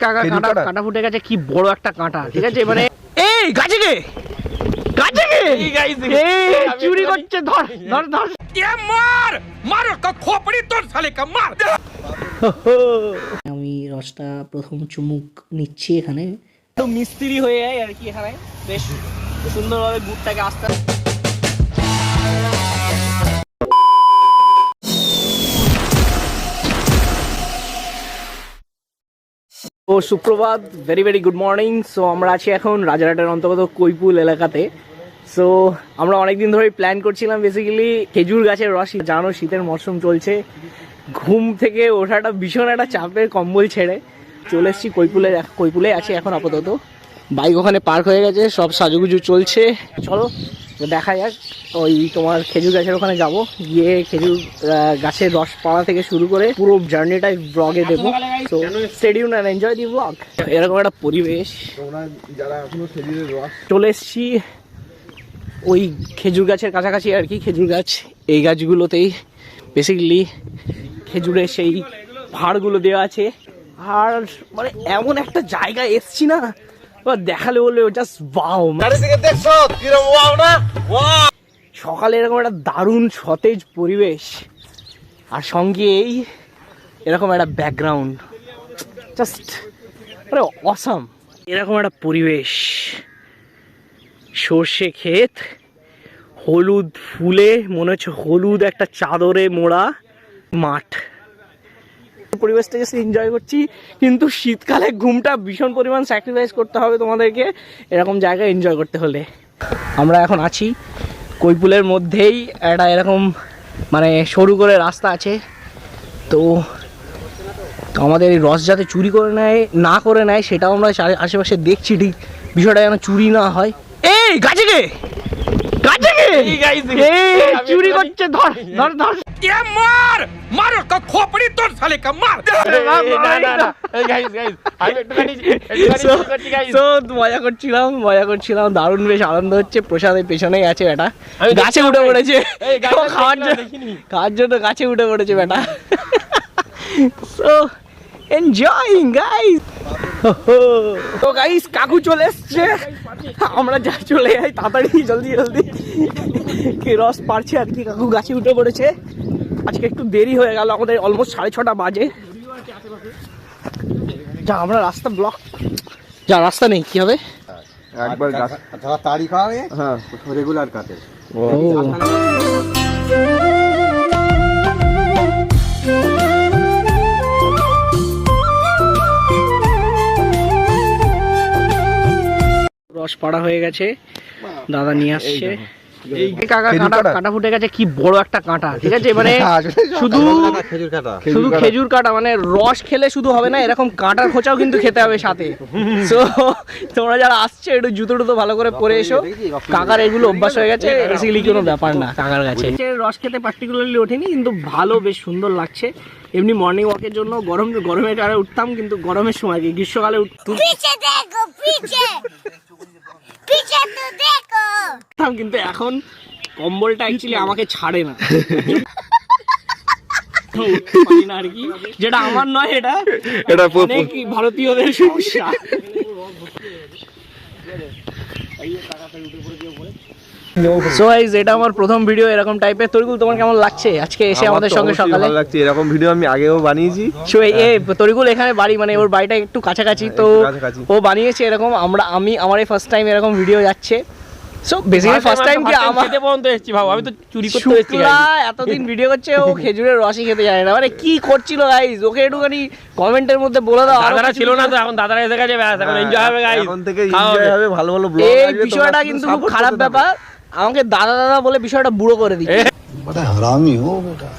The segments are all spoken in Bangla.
কাকা কাঁটা ফুটে গেছে, কি বড় একটা কাঁটা, ঠিক আছে মানে এই গাছে গে চুরি করছে, ধর ধর ধর আমি রসটা প্রথম চুমুক নিচ্ছি এখানে, তো মিস্ত্রি হয়ে যায় আর কি, এখানে বেশ সুন্দরভাবে গুড়টাকে আস্তে তো সুপ্রভাত, very very good morning. So আমরা আছি এখন রাজারহাটের অন্তর্গত কৈপুল এলাকাতে। সো আমরা অনেকদিন ধরেই প্ল্যান করছিলাম বেসিক্যালি খেজুর গাছের রস, জানো শীতের মরশুম চলছে, ঘুম থেকে ওঠাটা ভীষণ একটা চাপের, কম্বল ছেড়ে চলে এসেছি কৈপুলে আছি এখন আপাতত। বাইক ওখানে পার্ক হয়ে গেছে, সব সাজুগুজু চলছে, চলো দেখা যাক। ওই তোমার খেজুর গাছের ওখানে যাব, গিয়ে খেজুর গাছের রস পাড়া থেকে শুরু করে পুরো জার্নিটাই ব্লগে দেবো। তো stay tuned and enjoy the blog. এরকম একটা পরিবেশ, চলে এসছি ওই খেজুর গাছের কাছাকাছি আর কি। খেজুর গাছ, এই গাছগুলোতেই বেসিক্যালি খেজুরের সেই ভাড়গুলো দেওয়া আছে। আর মানে এমন একটা জায়গায় এসছি না, দেখালে বললে জাস্ট ওয়াও। সকালে এরকম একটা দারুণ সতেজ পরিবেশ, আর সঙ্গে এই এরকম একটা ব্যাকগ্রাউন্ড, জাস্ট মানে অসাম। এরকম একটা পরিবেশ, সর্ষে ক্ষেত, হলুদ ফুলে মনে হচ্ছে হলুদ একটা চাদরে মোড়া মাঠ, পরিবেশটা জাস্ট এনজয় করছি। কিন্তু শীতকালে ঘুমটা ভীষণ পরিমাণ স্যাক্রিফাইস করতে হবে তোমাদেরকে এরকম জায়গায় এনজয় করতে হলে। আমরা এখন আছি কৈপুলের মধ্যেই, একটা এরকম মানে সরু করে রাস্তা আছে। তো আমাদের এই রস যাতে চুরি করে নেয় সেটাও আমরা আশেপাশে দেখছি, ঠিক বিষয়টা যেন চুরি না হয়। এই গাছে গে চুরি করছে, ধর ধর ধর মজা করছিলাম, দারুণ বেশ আনন্দ হচ্ছে। প্রসাদের পেছনেই আছে বেটা, গাছে উঠে পড়েছে খাওয়ার জন্য গাছে উঠে পড়েছে বেটা। So enjoying guys. তো গাইস কাকু চলে এসছে, আমরা যা চলে যাই তাড়াতাড়ি জলদি কি রস পারছি আর কি। কাকু গাছে উঠে পড়েছে, আজকে একটু দেরি হয়ে গেল, আমাদের অলমোস্ট 6:30 বাজে। যা আমরা রাস্তা ব্লক, যা রাস্তা নেই কি হবে, একবার তাড়ি খাওয়াবে, হ্যাঁ রেগুলার কাটে। রস পাড়া হয়ে গেছে, দাদা নিয়ে আসছে। কাঁটা ফুটে গেছে, কি বড় একটা কাঁটা, ঠিক আছে মানে শুধু খেজুর কাঁটা, মানে রস খেলে শুধু হবে না, এরকম কাঁটার খোঁচাও কিন্তু খেতে হবে সাথে। তো তোমরা যারা আসছে একটু জুতো টুতো ভালো করে পরে এসো, কাকার এগুলো অভ্যাস হয়ে গেছে, বেসিক্যালি কোনো ব্যাপার না কাকার কাছে। রস খেতে পার্টিকুলারলি ওঠেনি, কিন্তু ভালো বেশ সুন্দর লাগছে। এমনি মর্নিং ওয়াকের জন্য গরমের কারণে উঠতাম, কিন্তু গরমের সময় গ্রীষ্মকালে উঠতাম, কিন্তু এখন কম্বলটা অ্যাকচুয়ালি আমাকে ছাড়ে না আর কি, যেটা আমার নয়, এটা অনেক ভারতীয়দের সমস্যা। সো গাইস, এটা আমার প্রথম ভিডিও এরকম টাইপের। তরিকুল, তোমার কেমন লাগছে আজকে এসে আমাদের সঙ্গে সকালে? ভালো লাগছে, এরকম ভিডিও আমি আগেও বানিয়েছি। সো এই তরিকুল এখানে বাড়ি, মানে ওর বাড়িটা একটু কাছাকাছি, তো ও বানিয়েছে এরকম। আমার এই ফার্স্ট টাইম এরকম ভিডিও যাচ্ছে। সো বেসিক্যালি ফার্স্ট টাইম কি আমার খেতে পর্যন্ত এসেছি, ভাব আমি তো চুরি করতে এসেছি। এতদিন ভিডিও করছে, ও খেজুরের রসই খেতে জানে না, মানে কি করছিল গাইস, ওকে একটুখানি কমেন্টের মধ্যে বলে দাও। দাদারা ছিল না তো, এখন দাদারা এসে গেছে, এখন এনজয় হবে গাইস, এখন থেকে এনজয় হবে, ভালো ভালো ব্লগ আসবে। এই বিষয়টা কিন্তু খুব খারাপ ব্যাপার, আমাকে দাদা বলে বিষয়টা বুড়ো করে দিচ্ছে। বড় হারামি হো বেটা,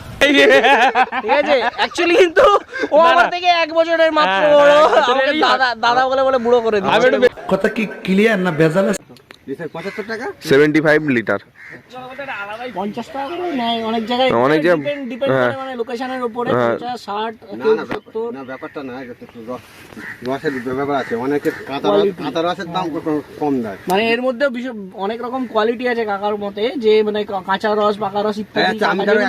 ঠিক আছে? অ্যাকচুয়ালি কিন্তু ও আমার থেকে 1 বছরের মাত্র বড়, আমাকে দাদা বলে বুড়ো করে দিচ্ছে। কথা কি ক্লিয়ার না ভেজাল? লিটার 75 টাকা। 75 লিটার। 50 টাকা করে নেয় অনেক জায়গায়, অনেক জায়গায়, ডিপেন্ড হ্যাঁ। করে মানে লোকেশনের উপরে, হ্যাঁ। 50 60 না কেউ না 70। না, ব্যাপারটা না, এটা তো রসের ব্যাপার আছে। অনেকে কাঁচা রসের দাম কম দেয়। মানে এর মধ্যে অনেক রকম কোয়ালিটি আছে কাকার মতে, যে মানে কাঁচা রস, পাকা রস ইত্যাদি। আমি ধরো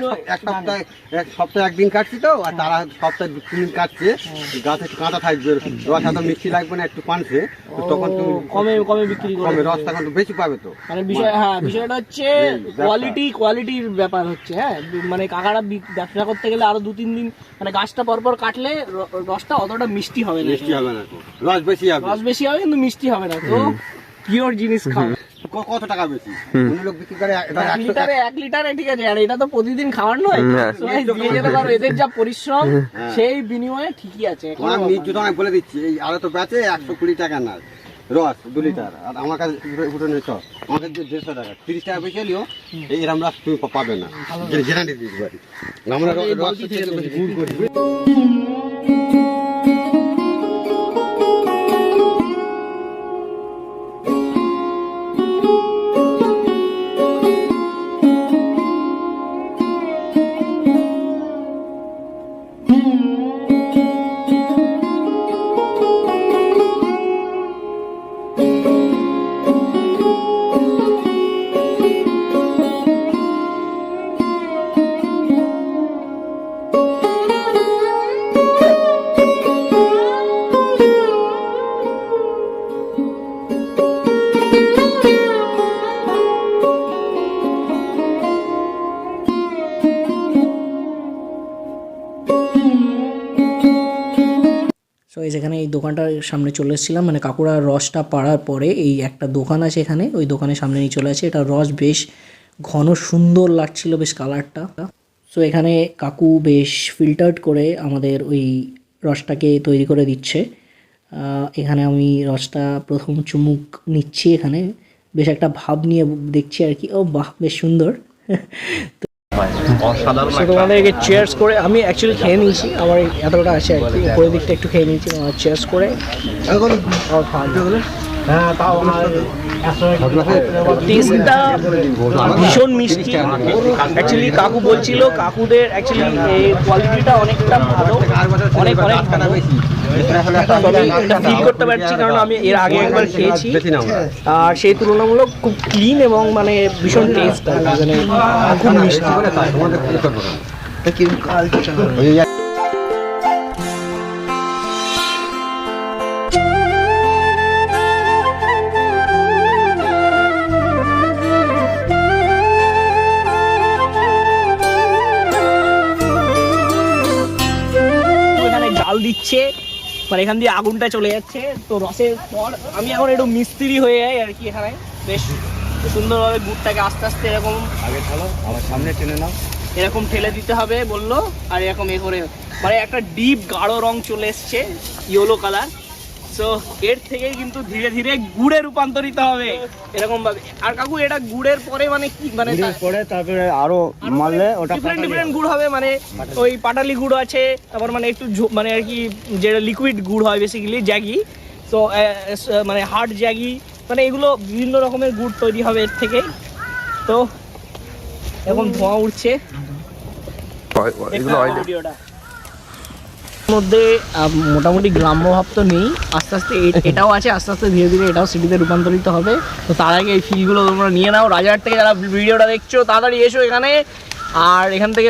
এক সপ্তাহে একদিন কাটছি তো, আর তারা সপ্তাহে 2 দিন কাটছে, গাছে কাঁচা থাকবে, রস এত মিষ্টি লাগবে না, একটু পানছে, তখন তুমি কমে বিক্রি করে, কমে রস তখন তো বেশি পাবে তো। মানে বিষয়টা হচ্ছে কোয়ালিটির ব্যাপার হচ্ছে। হ্যাঁ, মানে কাকারা ব্যবসা করতে গেলে আরো 2-3 দিন, মানে গাছটা পরপর কাটলে রসটা অতটা মিষ্টি হবে না, মিষ্টি হবে না, রস বেশি হবে, রস বেশি হবে কিন্তু মিষ্টি হবে না। তো পিওর জিনিস খাও। কত টাকা বেশি? অন্য লোক বিক্রি করে 1 লিটারে, ঠিক আছে, আর এটা তো প্রতিদিন খাওয়ার নয়, সবাই দিয়ে যেতে পারো। এদের যা পরিশ্রম, সেই বিনিময়ে ঠিকই আছে। আমি নিজ আমি বলে দিচ্ছি, এই আরো তো বেচে 120 টাকা না রস 2 লিটার, আর আমার কাছে উঠে নিচ্ছ আমার কাছে 150 টাকা, 30 টাকা বেশি হলেও এইরকম রস তুমি পাবে না, গ্যারান্টি দিতে পারি। আমরা রস গুড় করি। সো যেখানে এই দোকানটার সামনে চলে এসেছিলাম, মানে কাকুরা রসটা পাড়ার পরে এই একটা দোকান আছে এখানে, ওই দোকানের সামনে নিয়ে চলে আসে। এটা রস বেশ ঘন সুন্দর লাগছিল, বেশ কালারটা। সো এখানে কাকু বেশ ফিল্টার্ড করে আমাদের ওই রসটাকে তৈরি করে দিচ্ছে। এখানে আমি রসটা প্রথম চুমুক নিচ্ছি, এখানে বেশ একটা ভাব নিয়ে দেখছি আর কি। ও বাহ, বেশ সুন্দর। তোমাদেরকে চেয়ার্স করে, আমি অ্যাকচুয়ালি খেয়ে নিয়েছি, আমার এতটা আছে আর কি, উপরের দিকটা একটু খেয়ে নিয়েছি। আমার চেয়ার্স করে টেস্টটা ভীষণ মিষ্টি। অ্যাকচুয়ালি কাকু বলছিল, কাকুদের অ্যাকচুয়ালি এই কোয়ালিটিটা অনেকটা ভালো, অনেক এটা ফিল করতে পারছি, কারণ আমি এর আগে একবার খেয়েছি, আর সেই তুলনামূলক খুব ক্লিন এবং মানে ভীষণ টেস্ট, মানে খুব মিষ্টি। জাল দিচ্ছে, মানে এখান দিয়ে আগুনটা চলে যাচ্ছে, তো রসের পর আমি এখন একটু মিস্ত্রি হয়ে যাই আর কি। এখানে বেশ সুন্দরভাবে গুড়টাকে আস্তে আস্তে এরকম আগে ঠেলো, আমার সামনে টেনে নাও, এরকম ঠেলে দিতে হবে বললো, আর এরকম এ করে মানে একটা ডিপ গাঢ় রং চলে এসছে, ইয়েলো কালার। সো এর থেকে কিন্তু ধীরে ধীরে গুড়ে রূপান্তরিত হবে এরকম ভাবে। আর কাকু এটা গুড়ের পরে মানে কি, মানে পরে তারপরে আরো মারলে ওটা ডিফারেন্ট গুড় হবে, মানে ওই পাটালি গুড় আছে, তারপর মানে একটু মানে আর কি যেটা লিকুইড গুড় হয় বেসিক্যালি, জ্যাগি, তো মানে হার্ড জ্যাগি, মানে এগুলো বিভিন্ন রকমের গুড় তৈরি হবে এর থেকে। তো এখন ধোঁয়া উঠছে ভিডিওটা মধ্যে, মোটামুটি গ্রাম্য ভাব তো নেই, আস্তে আস্তে এটাও আছে, আস্তে আস্তে ধীরে ধীরে এটাও সিটিতে রূপান্তরিত হবে। তো তার আগে এই ফিলগুলো তোমরা নিয়ে নাও। রাজারহাট থেকে যারা ভিডিওটা দেখছো তাড়াতাড়ি এসো এখানে, আর এখান থেকে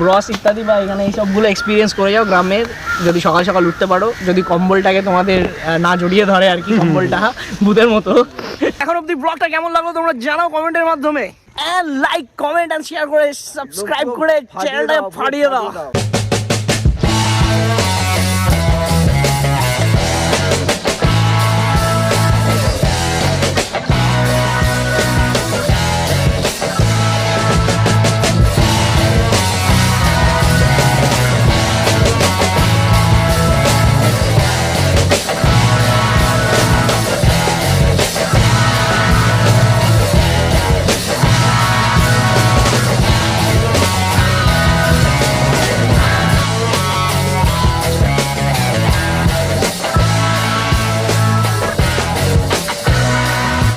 রস ইত্যাদি বা এখানে এইসবগুলো এক্সপিরিয়েন্স করে যাও গ্রামের, যদি সকাল সকাল উঠতে পারো, যদি কম্বলটাকে তোমাদের না জড়িয়ে ধরে আর কি, কম্বলটা ভূতের মতো। এখন অব্দি ব্লগটা কেমন লাগলো তোমরা জানাও কমেন্টের মাধ্যমে, লাইক কমেন্ট আর শেয়ার করে সাবস্ক্রাইব করে চ্যানেলটা ফাটিয়ে দাও।